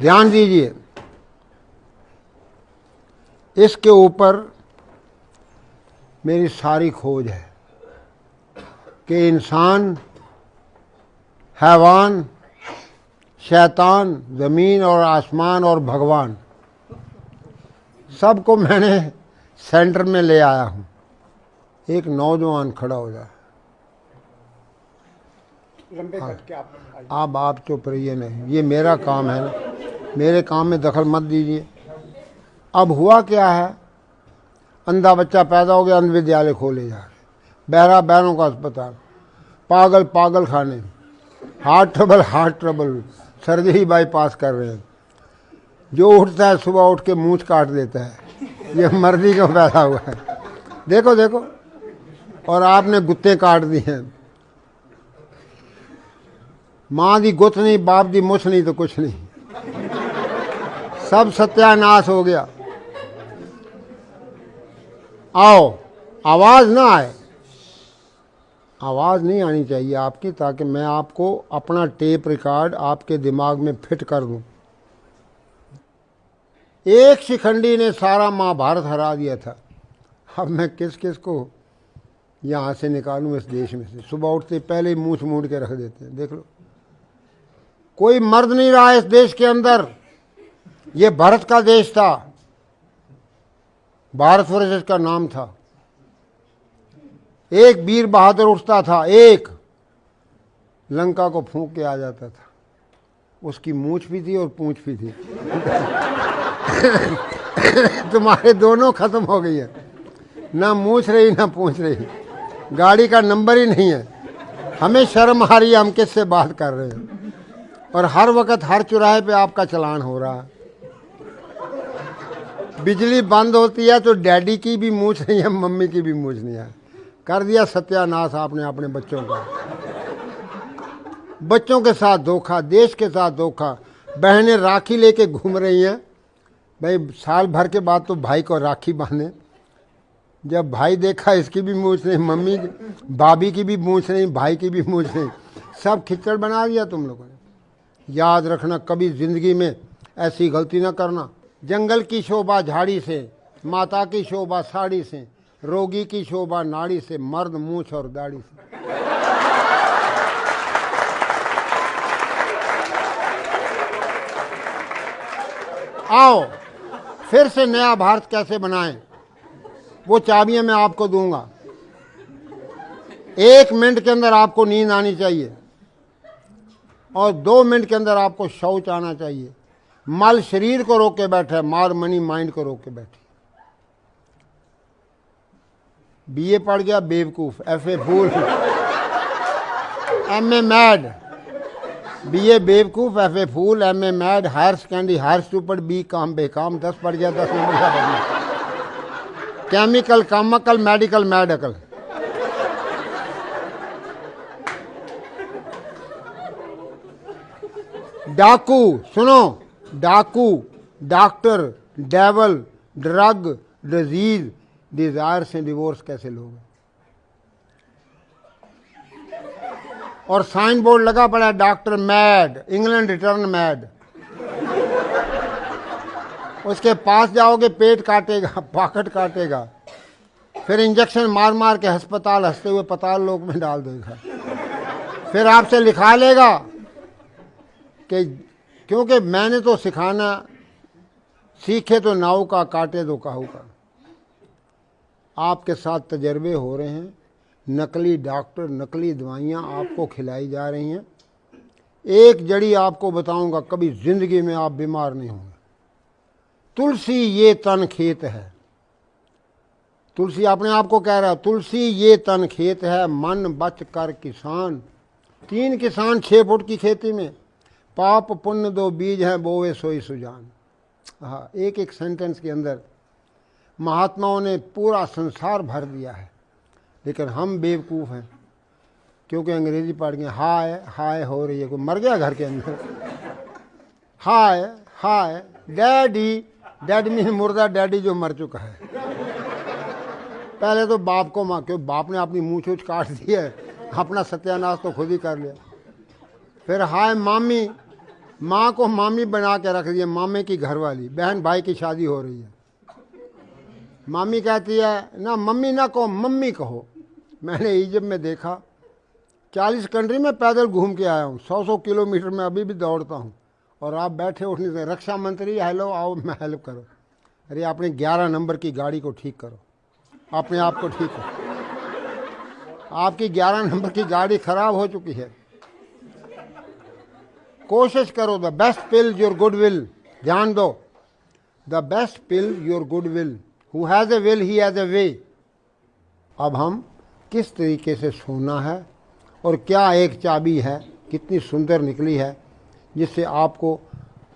ध्यान दीजिए, इसके ऊपर मेरी सारी खोज है कि इंसान, हैवान, शैतान, ज़मीन और आसमान और भगवान, सबको मैंने सेंटर में ले आया हूँ। एक नौजवान खड़ा हो जाए। आप चुप रहिए, नहीं, ये मेरा काम है ना, मेरे काम में दखल मत दीजिए। अब हुआ क्या है, अंधा बच्चा पैदा हो गया, अंध विद्यालय खोले जा रहे, बहरा बहनों का अस्पताल, पागल पागल खाने, हार्ट ट्रबल, सर्जरी बाईपास कर रहे हैं। जो उठता है सुबह उठ के मूंछ काट देता है, ये मर्जी का पैदा हुआ है। देखो देखो, और आपने गुत्ते काट दिए हैं। माँ दी गुत नहीं, बाप दी मुछ नहीं तो कुछ नहीं, सब सत्यानाश हो गया। आओ, आवाज ना आए, आवाज नहीं आनी चाहिए आपकी, ताकि मैं आपको अपना टेप रिकॉर्ड आपके दिमाग में फिट कर दूं। एक शिखंडी ने सारा महाभारत हरा दिया था। अब मैं किस किस को यहां से निकालूं इस देश में से। सुबह उठते पहले ही मूछ मूड़ के रख देते हैं। देख लो, कोई मर्द नहीं रहा इस देश के अंदर। ये भारत का देश था, भारतवर्ष इसका नाम था। एक वीर बहादुर उठता था, एक लंका को फूंक के आ जाता था। उसकी मूछ भी थी और पूंछ भी थी। तुम्हारे दोनों खत्म हो गई है, ना मूछ रही ना पूछ रही, गाड़ी का नंबर ही नहीं है। हमें शर्म आ रही है, हम किससे बात कर रहे हैं, और हर वक्त हर चौराहे पे आपका चलान हो रहा है। बिजली बंद होती है तो डैडी की भी मूछ नहीं है, मम्मी की भी मूछ नहीं है। कर दिया सत्यानाश आपने अपने बच्चों का। बच्चों के साथ धोखा, देश के साथ धोखा। बहनें राखी लेके घूम रही हैं। भाई साल भर के बाद तो भाई को राखी बांधे। जब भाई देखा इसकी भी मूछ नहीं, मम्मी भाभी की भी मूछ नहीं, भाई की भी मूछ नहीं, सब खिचड़ बना दिया तुम लोगों ने। याद रखना, कभी जिंदगी में ऐसी गलती ना करना। जंगल की शोभा झाड़ी से, माता की शोभा साड़ी से, रोगी की शोभा नाड़ी से, मर्द मूछ और दाढ़ी से। आओ फिर से नया भारत कैसे बनाएं, वो चाबियां मैं आपको दूंगा। 1 मिनट के अंदर आपको नींद आनी चाहिए और 2 मिनट के अंदर आपको शौच आना चाहिए। मल शरीर को रोक के बैठा है, मार मनी माइंड को रोक के बैठी। बीए पढ़ गया बेवकूफ, FA fool, MA mad. BA बेवकूफ, FA fool, MA mad, higher secondary higher stupid, B com बेकाम, 10 पढ़ गया 10 नंबर का पढ़ना, केमिकल कामकल, मेडिकल मैडकल। डाकू, सुनो, डाकू, doctor, devil, drug, disease, desire से डिवोर्स कैसे लोगे? और साइन बोर्ड लगा पड़ा है, doctor mad, England return mad. उसके पास जाओगे पेट काटेगा, पॉकेट काटेगा, फिर इंजेक्शन मार मार के अस्पताल हंसते हुए पताल लोक में डाल देगा। फिर आपसे लिखा लेगा कि क्योंकि मैंने तो सिखाना, सीखे तो नाव का, काटे तो काहू का। आपके साथ तजर्बे हो रहे हैं, नकली डॉक्टर, नकली दवाइयाँ आपको खिलाई जा रही हैं। एक जड़ी आपको बताऊंगा, कभी जिंदगी में आप बीमार नहीं होंगे। तुलसी ये तन खेत है, तुलसी अपने आप को कह रहा है, तुलसी ये तन खेत है, मन बच कर किसान। 3 किसान 6 फुट की खेती में, पाप पुण्य 2 बीज हैं, बोवे सोई सुजान। हाँ, एक एक सेंटेंस के अंदर महात्माओं ने पूरा संसार भर दिया है। लेकिन हम बेवकूफ़ हैं, क्योंकि अंग्रेजी पढ़ गए। हाय हाय हो रही है, कोई मर गया घर के अंदर। हाय हाय डैडी, डैड मीन मुर्दा, डैडी जो मर चुका है। पहले तो बाप को माँ, क्यों बाप ने अपनी मूंछ ऊँछ काट दी है, अपना सत्यानाश तो खुद ही कर लिया। फिर हाय मामी, माँ को मामी बना के रख दिया, मामे की घरवाली, बहन भाई की शादी हो रही है। मामी कहती है ना मम्मी ना कहो, मम्मी कहो। मैंने इजिप्ट में देखा, 40 कंट्री में पैदल घूम के आया हूँ, 100 किलोमीटर में अभी भी दौड़ता हूँ, और आप बैठे उठने से रक्षा मंत्री हेलो आओ मैं हेल्प करो। अरे अपने 11 नंबर की गाड़ी को ठीक करो, अपने आप को ठीक करो। आपकी 11 नंबर की गाड़ी खराब हो चुकी है। कोशिश करो, the best pill your good will. ध्यान दो, the best pill your good will, who has a will he has a way. अब हम किस तरीके से सोना है, और क्या एक चाबी है, कितनी सुंदर निकली है, जिससे आपको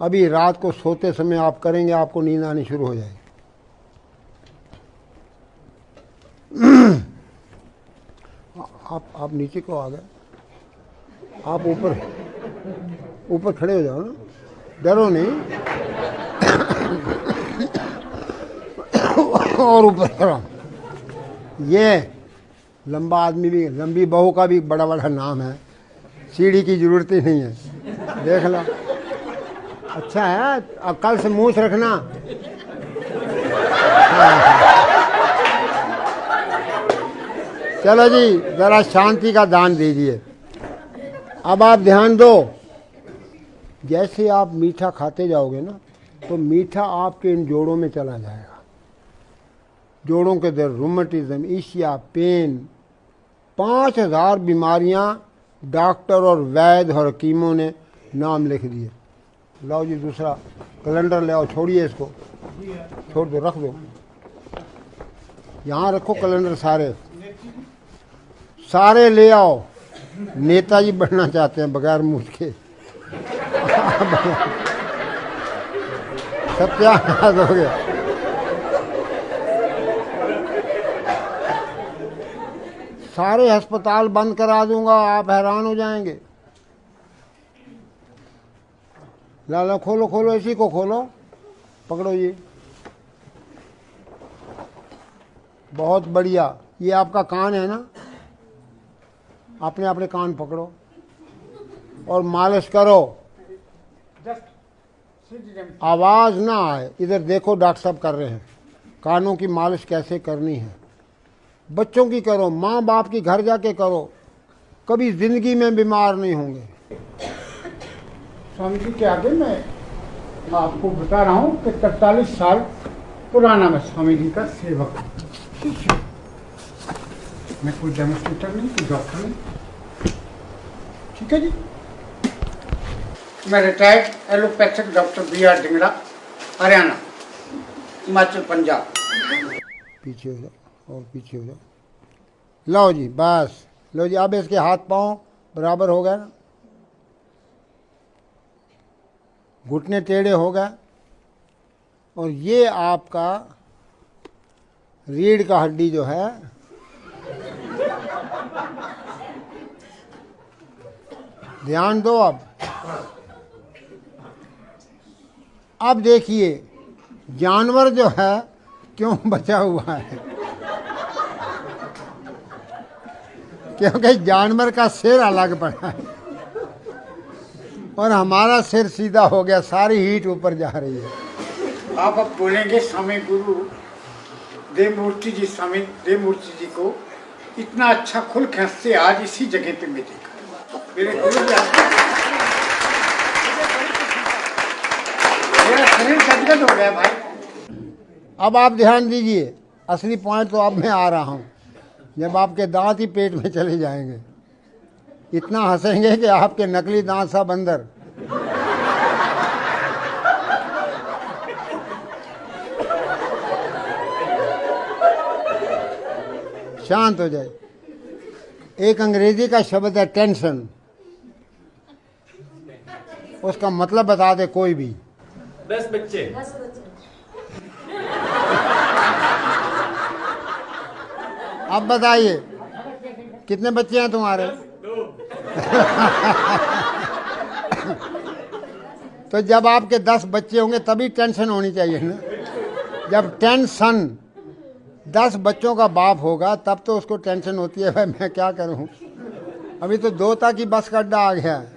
अभी रात को सोते समय आप करेंगे, आपको नींद आनी शुरू हो जाएगी। आप नीचे को आ गए, आप ऊपर खड़े हो जाओ ना, डरो नहीं। और ऊपर खड़ा। ये लंबा आदमी भी, लंबी बहू का भी बड़ा बड़ा नाम है, सीढ़ी की जरूरत ही नहीं है, देख लो। अच्छा है, अब कल से मूछ रखना। चलो जी, जरा शांति का दान दीजिए। अब आप ध्यान दो, जैसे आप मीठा खाते जाओगे ना, तो मीठा आपके इन जोड़ों में चला जाएगा। जोड़ों के दर्द, रूमेटिज्म, ईशिया, पेन, 5000 बीमारियां डॉक्टर और वैद्य और हकीमों ने नाम लिख दिए। लाओ जी दूसरा कैलेंडर ले आओ, छोड़िए इसको, छोड़ दो, रख दो, यहाँ रखो कैलेंडर, सारे ले आओ। नेताजी बनना चाहते हैं बगैर मूछ के। सत्यानाश हो गया। सारे अस्पताल बंद करा दूंगा, आप हैरान हो जाएंगे। लाला खोलो खोलो, इसी को खोलो, पकड़ो ये, बहुत बढ़िया। ये आपका कान है ना, अपने अपने कान पकड़ो और मालिश करो, आवाज ना आए। इधर देखो, डॉक्टर साहब कर रहे हैं। कानों की मालिश कैसे करनी है, बच्चों की करो, माँ बाप की घर जाके करो, कभी जिंदगी में बीमार नहीं होंगे। स्वामी जी के आगे मैं आपको बता रहा हूँ कि 43 साल पुराना मैं स्वामी जी का सेवक हूँ। मैं कोई डेमोस्ट्रेटर नहीं, कोई डॉक्टर नहीं, ठीक है जी। मैं retired allopathic doctor BR Dhingra, Haryana, Himachal, Punjab. पीछे हो जाओ और पीछे हो जाओ। लो जी, बस लो जी। अब इसके हाथ पांव बराबर हो गए ना, घुटने टेढ़े हो गए, और ये आपका रीढ़ का हड्डी जो है, ध्यान दो। अब देखिए जानवर जो है क्यों बचा हुआ है, क्योंकि जानवर का सिर अलग पड़ा है और हमारा सिर सीधा हो गया, सारी हीट ऊपर जा रही है। आप अब बोलेंगे स्वामी गुरु देवमूर्ति जी, स्वामी देवमूर्ति जी को इतना अच्छा खुल खसते आज इसी जगह पे मैं देखा। मेरे गुरु जी मेरा शरीर गदगद हो गया भाई। अब आप ध्यान दीजिए, असली पॉइंट तो अब मैं आ रहा हूँ, जब आपके दांत ही पेट में चले जाएंगे, इतना हंसेंगे कि आपके नकली दांत सब अंदर। शांत हो जाए। एक अंग्रेजी का शब्द है टेंशन, उसका मतलब बता दे कोई भी। 10 बच्चे। अब बताइए कितने बच्चे हैं तुम्हारे? तो जब आपके 10 बच्चे होंगे तभी टेंशन होनी चाहिए ना। जब टेंशन 10 बच्चों का बाप होगा तब तो उसको टेंशन होती है, भाई मैं क्या करूं, अभी तो 2 की बस का अड्डा आ गया है।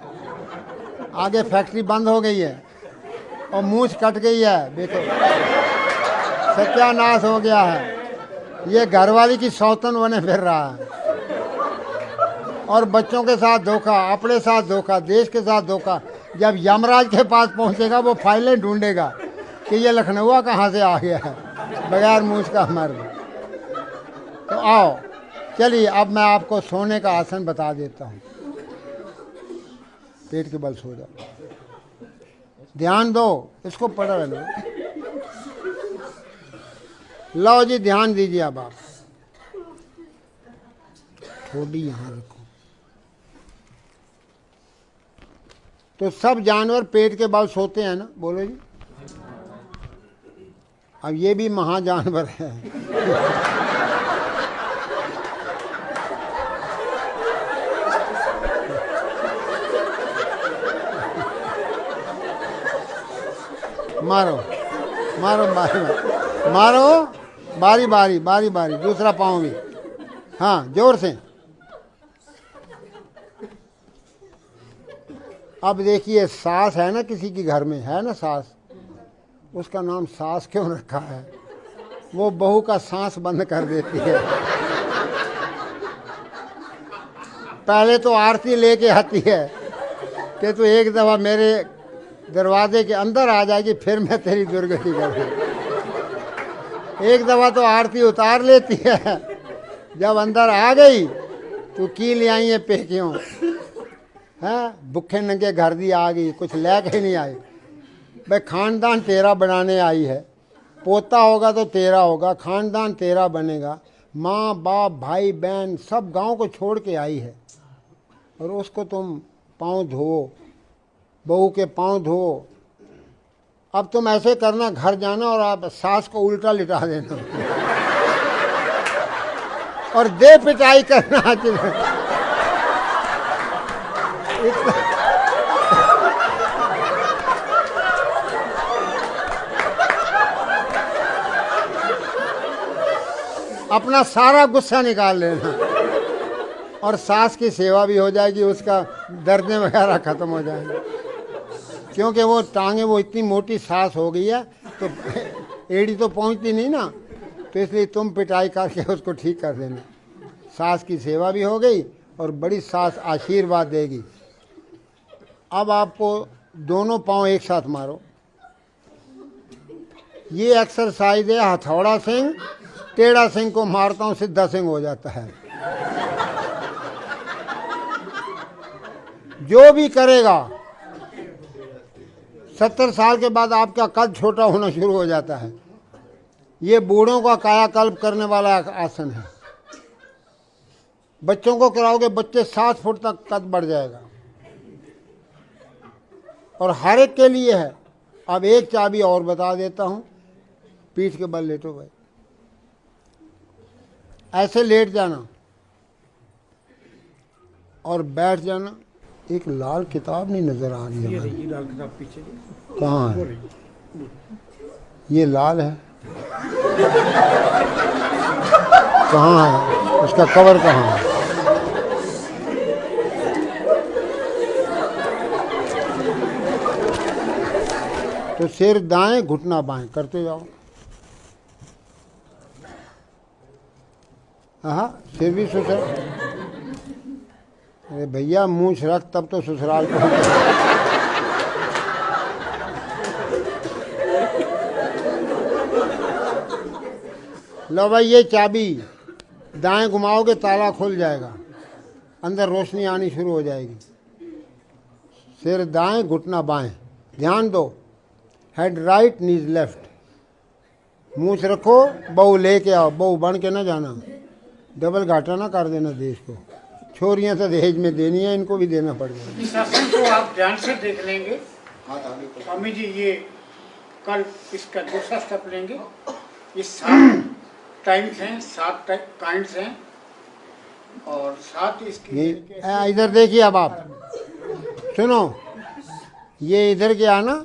आगे फैक्ट्री बंद हो गई है और मूछ कट गई है, देखो सत्यानाश हो गया है। ये घरवाली की सौतन बने फिर रहा है और बच्चों के साथ धोखा, अपने साथ धोखा, देश के साथ धोखा। जब यमराज के पास पहुंचेगा वो फाइलें ढूंढेगा कि ये लखनऊ कहाँ से आ गया है, बगैर मूछ का मर्द। तो आओ चलिए, अब मैं आपको सोने का आसन बता देता हूँ। पेट के बल सो जाओ, ध्यान दो, इसको पढ़ रहना। लो जी, ध्यान दीजिए। अब आप थोड़ी यहाँ रखो। तो सब जानवर पेट के बल सोते हैं ना, बोलो जी। अब ये भी महाजानवर है। मारो मारो मारो, बारी बारी बारी बारी, दूसरा पाँव भी, हाँ जोर से। अब देखिए, सास है ना, किसी के घर में है ना सास, उसका नाम सास क्यों रखा है? वो बहू का सांस बंद कर देती है। पहले तो आरती लेके आती है कि तू एक दफा मेरे दरवाजे के अंदर आ जाएगी, फिर मैं तेरी दुर्गति करूँगी। एक दफा तो आरती उतार लेती है, जब अंदर आ गई तो की ले आई है पेकियों, हैं भुखे नंगे घर दी आ गई, कुछ लेके नहीं आई। भाई खानदान तेरा बनाने आई है, पोता होगा तो तेरा होगा, खानदान तेरा बनेगा। माँ बाप भाई बहन सब गांव को छोड़ के आई है और उसको तुम पाँव धो, बहू के पाँव धो। अब तुम ऐसे करना, घर जाना और आप सास को उल्टा लिटा देना और दे पिटाई करना। अपना सारा गुस्सा निकाल लेना और सास की सेवा भी हो जाएगी, उसका दर्द वगैरह खत्म हो जाएंगे। क्योंकि वो टांगे, वो इतनी मोटी सास हो गई है तो एड़ी तो पहुंचती नहीं ना, तो इसलिए तुम पिटाई करके उसको ठीक कर देना। सास की सेवा भी हो गई और बड़ी सास आशीर्वाद देगी। अब आपको दोनों पांव एक साथ मारो। ये एक्सरसाइज है हथौड़ा सिंह, टेढ़ा सिंह को मारता हूं सीधा सिंह हो जाता है। जो भी करेगा 70 साल के बाद आपका कद छोटा होना शुरू हो जाता है। ये बूढ़ों का कायाकल्प करने वाला आसन है। बच्चों को कराओगे, बच्चे 7 फुट तक कद बढ़ जाएगा और हर एक के लिए है। अब एक चाबी और बता देता हूं, पीठ के बल लेटो भाई, ऐसे लेट जाना और बैठ जाना। एक लाल किताब नहीं नजर आ रही है, ये लाल किताब पीछे कहाँ है? ये लाल है, कहाँ है उसका कवर, कहाँ है? तो सिर दाएं, घुटना बाएं करते जाओ। हाँ, सिर भी ससुराल। अरे भैया मूंछ रख, तब तो ससुराल पहुंच। लो भाई, ये चाबी दाएं घुमाओगे ताला खुल जाएगा, अंदर रोशनी आनी शुरू हो जाएगी। सिर दाएं, घुटना बाएं, ध्यान दो। हेड राइट, नीज लेफ्ट। मूंछ रखो, बहू लेके आओ, बहू बन के ना जाना, डबल घाटा ना कर देना देश को। छोरियां तो दहेज में देनी है, इनको भी देना पड़ेगा। इस आसन को आप ध्यान से देख लेंगे स्वामी जी। ये कल इसका दूसरा स्टेप लेंगे। ये 7 टाइम्स हैं, 7 काइंड्स हैं और 7 इसकी। इधर देखिए, अब आप सुनो, ये इधर क्या ना,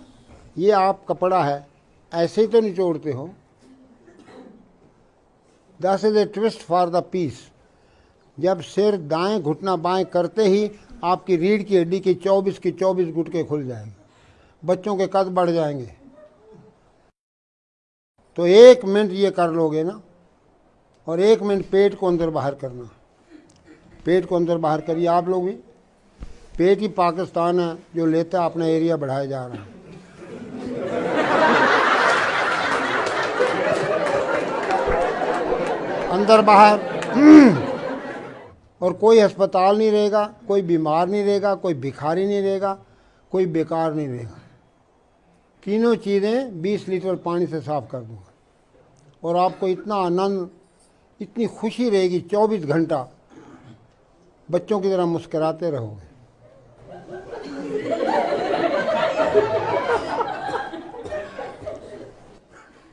ये आप कपड़ा है, ऐसे ही तो निचोड़ते हो। That is a twist for the peace. जब सिर दाएं, घुटना बाएं करते ही आपकी रीढ़ की हड्डी की 24 गुटके खुल जाएंगे, बच्चों के कद बढ़ जाएंगे। तो 1 मिनट ये कर लोगे ना, और 1 मिनट पेट को अंदर बाहर करना, पेट को अंदर बाहर करिए आप लोग भी। पेट ही पाकिस्तान है जो लेता अपना एरिया बढ़ाया जा रहा है। अंदर बाहर और कोई अस्पताल नहीं रहेगा, कोई बीमार नहीं रहेगा, कोई भिखारी नहीं रहेगा, कोई बेकार नहीं रहेगा। तीनों चीज़ें 20 लीटर पानी से साफ कर दूंगा और आपको इतना आनंद, इतनी खुशी रहेगी, 24 घंटा बच्चों की तरह मुस्कुराते रहोगे।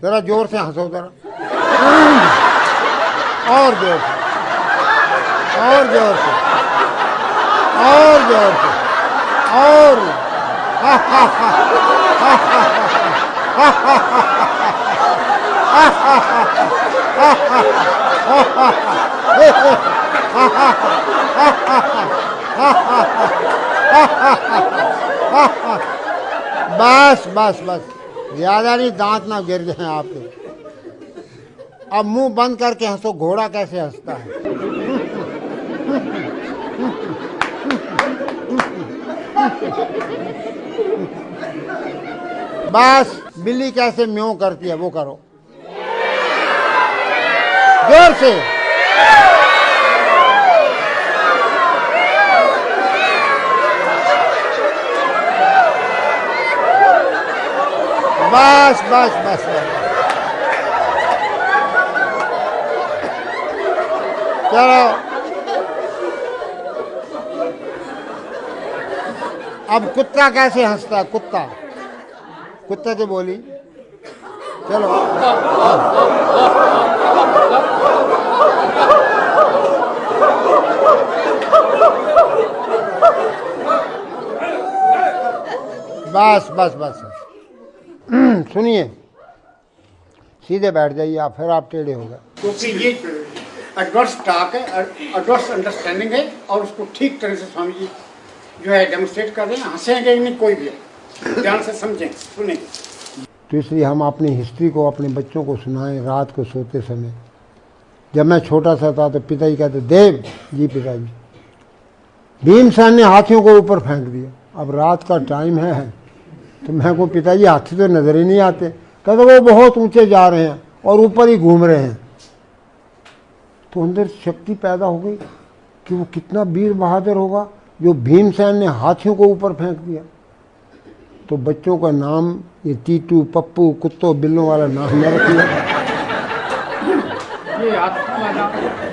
जरा जोर से हंसो, जरा और जोर से, और जोर से, और जोर से, और हा हा हा हा हा हा। बस बस बस, ज्यादा नहीं, दांत ना गिर जाए आपके। अब मुंह बंद करके हंसो, घोड़ा कैसे हंसता है। बस, बिल्ली कैसे म्यों करती है वो करो, जोर से। बस बस बस बस, चलो अब कुत्ता कैसे हंसता है, कुत्ता, कुत्ते की बोली, चलो। बस बस बस, सुनिए, सीधे बैठ जाइए आप, फिर आप टेढ़े हो गए। क्योंकि ये एडवर्स टॉक है, एडवर्स अंडरस्टैंडिंग है, और उसको ठीक तरह से स्वामी जी जो है डेमोन्स्ट्रेट कर रहे हैं। हंसेंगे नहीं कोई भी, ध्यान से समझें, सुनेंगे। तो इसलिए हम अपनी हिस्ट्री को अपने बच्चों को सुनाएं रात को सोते समय। जब मैं छोटा सा था तो पिताजी कहते, देव जी पिताजी, भीमसेन ने हाथियों को ऊपर फेंक दिया। अब रात का टाइम है तो मैं को पिताजी हाथी तो नजर ही नहीं आते। कहते वो बहुत ऊंचे जा रहे हैं और ऊपर ही घूम रहे हैं। तो अंदर शक्ति पैदा हो गई कि वो कितना वीर बहादुर होगा जो भीमसेन ने हाथियों को ऊपर फेंक दिया। तो बच्चों का नाम ये टीटू, पप्पू, कुत्तों बिल्लों वाला नाम न रखिए।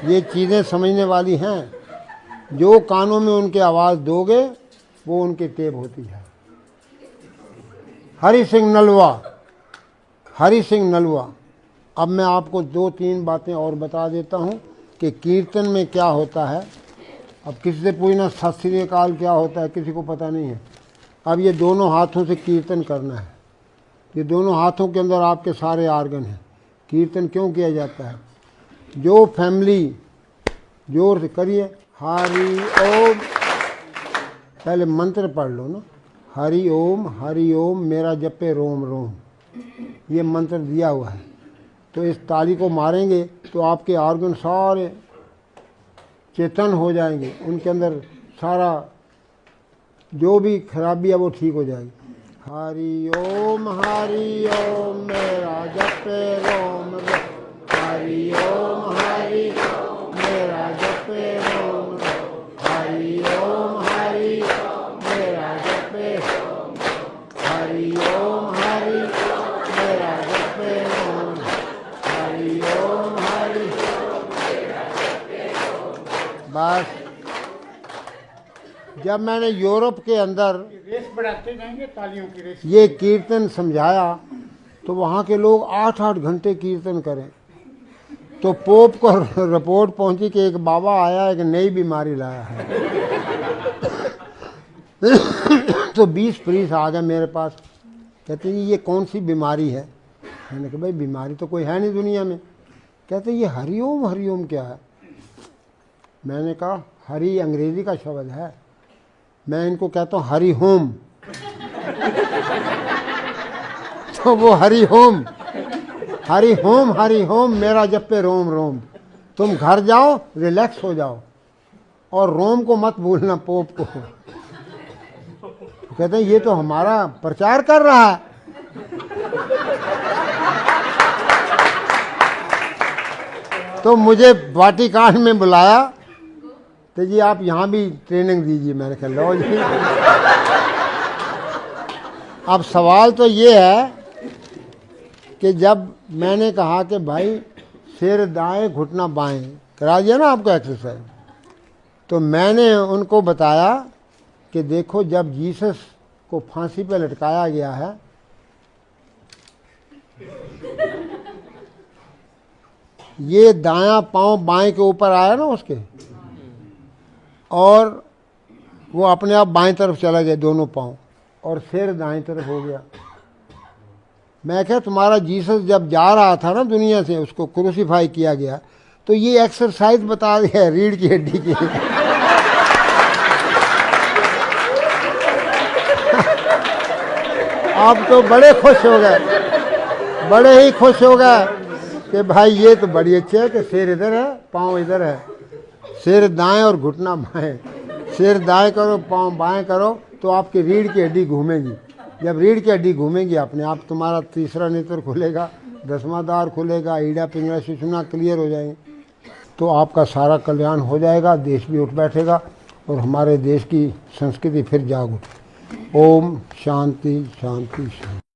ये चीज़ें समझने वाली हैं, जो कानों में उनके आवाज़ दोगे वो उनकी टेप होती है। हरि सिंह नलवा, हरि सिंह नलवा। अब मैं आपको 2-3 बातें और बता देता हूँ कि कीर्तन में क्या होता है। अब किसी से पूछना सत श्री अकाल क्या होता है, किसी को पता नहीं है। अब ये दोनों हाथों से कीर्तन करना है। ये दोनों हाथों के अंदर आपके सारे आर्गन हैं। कीर्तन क्यों किया जाता है? जो फैमिली, जोर से करिए, हरि ओम, पहले मंत्र पढ़ लो ना, हरि ओम मेरा जपे रोम रोम, ये मंत्र दिया हुआ है। तो इस ताली को मारेंगे तो आपके आर्गन सारे चेतन हो जाएंगे, उनके अंदर सारा जो भी खराबी है वो ठीक हो जाएगी। हरि ओम मेरा जपे रोम रोम, हरि ओम मेरा जपे रोम रोम, हरि ओम मेरा जपे, हरि ओम मेरा जपे रोम, हरि ओम मेरा जपे रोम। बस जब मैंने यूरोप के अंदर रेस बढ़ाते जाएंगे, तालियों की रेस। ये कीर्तन समझाया तो वहाँ के लोग 8-8 घंटे कीर्तन करें। तो पोप को रिपोर्ट पहुंची कि एक बाबा आया, एक नई बीमारी लाया है। तो 20 प्रीस आ गए मेरे पास, कहते हैं ये कौन सी बीमारी है? मैंने कहा भाई बीमारी तो कोई है नहीं दुनिया में। कहते ये हरिओम क्या है? मैंने कहा हरि अंग्रेजी का शब्द है, मैं इनको कहता हूँ हरि होम। तो वो Hari home, Hari home, Hari home मेरा जप्पे रोम रोम। तुम घर जाओ, रिलैक्स हो जाओ, और रोम को मत भूलना, पोप को। कहते हैं ये तो हमारा प्रचार कर रहा है। तो मुझे वाटिकान में बुलाया, तो जी आप यहाँ भी ट्रेनिंग दीजिए। मैंने कहा लो जी। अब सवाल तो ये है कि जब मैंने कहा कि भाई सिर दाएं घुटना बाएं करा दिया ना आपको एक्सरसाइज, तो मैंने उनको बताया कि देखो जब जीसस को फांसी पे लटकाया गया है, ये दायां पांव बाएं के ऊपर आया ना उसके, और वो अपने आप बाएं तरफ चला गया दोनों पांव, और सिर दाएं तरफ हो गया। मैं कहा तुम्हारा जीसस जब जा रहा था ना दुनिया से, उसको क्रूसीफाई किया गया, तो ये एक्सरसाइज बता दिया रीढ़ की हड्डी की। आप तो बड़े खुश हो गए, बड़े ही खुश हो गए कि भाई ये तो बड़ी अच्छी है कि सिर इधर है पाँव इधर है, सिर दाएं और घुटना बाएं। सिर दाएं करो पाँव बाएं करो तो आपकी रीढ़ की हड्डी घूमेगी। जब रीढ़ की हड्डी घूमेगी अपने आप तुम्हारा तीसरा नेत्र खुलेगा, 10वां द्वार खुलेगा, ईड़ा पिंगला सुषुम्ना क्लियर हो जाएंगे, तो आपका सारा कल्याण हो जाएगा, देश भी उठ बैठेगा और हमारे देश की संस्कृति फिर जाग उठे। ओम शांति शांति शांति।